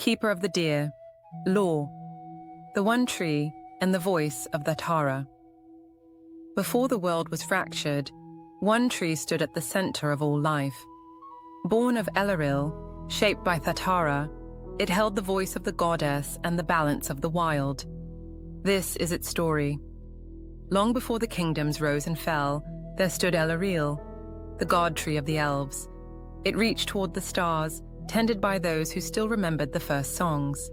Keeper of the Deer, Law, the One Tree, and the Voice of Thatara. Before the world was fractured, one tree stood at the center of all life. Born of Elarandor, shaped by Thatara, it held the voice of the goddess and the balance of the wild. This is its story. Long before the kingdoms rose and fell, there stood Elarandor, the god tree of the elves. It reached toward the stars, tended by those who still remembered the first songs.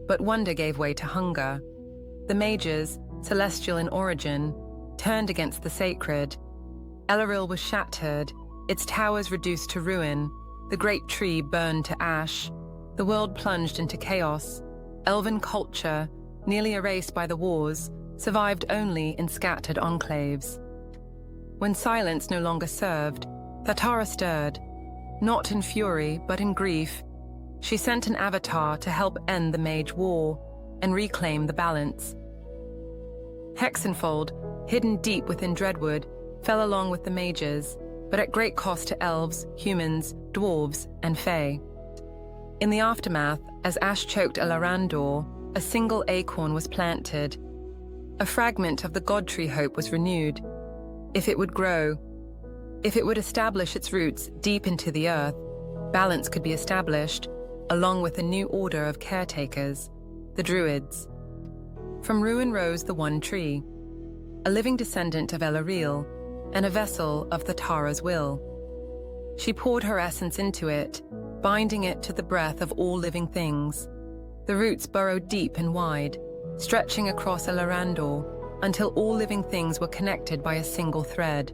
But wonder gave way to hunger. The mages, celestial in origin, turned against the sacred. Elarandor was shattered, its towers reduced to ruin, the great tree burned to ash. The world plunged into chaos. Elven culture, nearly erased by the wars, survived only in scattered enclaves. When silence no longer served, Thatara stirred, not in fury but in grief. She sent an avatar to help end the mage war and reclaim the balance. Hexenfold, hidden deep within Dreadwood, fell along with the mages, but at great cost to elves, humans, dwarves, and fae. In the aftermath, as ash choked Elarandor, a single acorn was planted. A fragment of the god tree hope was renewed. If it would grow, if it would establish its roots deep into the earth, balance could be established, along with a new order of caretakers, the Druids. From ruin rose the One Tree, a living descendant of Elarandor, and a vessel of Thatara's will. She poured her essence into it, binding it to the breath of all living things. The roots burrowed deep and wide, stretching across Elarandor until all living things were connected by a single thread.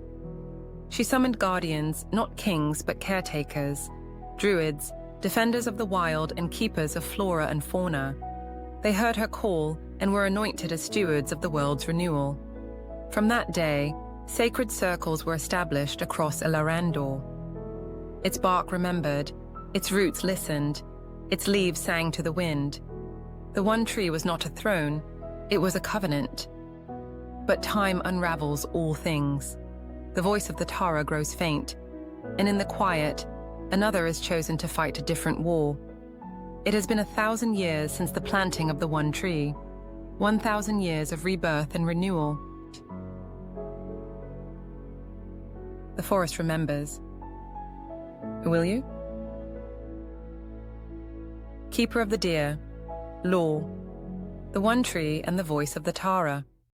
She summoned guardians, not kings but caretakers, druids, defenders of the wild and keepers of flora and fauna. They heard her call and were anointed as stewards of the world's renewal. From that day, sacred circles were established across Elarandor. Its bark remembered, its roots listened, its leaves sang to the wind. The One Tree was not a throne, it was a covenant. But time unravels all things. The voice of the Thatara grows faint, and in the quiet, another is chosen to fight a different war. It has been 1,000 years since the planting of the One Tree, 1,000 years of rebirth and renewal. The forest remembers. Will you? Keeper of the Deer, Law, the One Tree, and the Voice of the Thatara.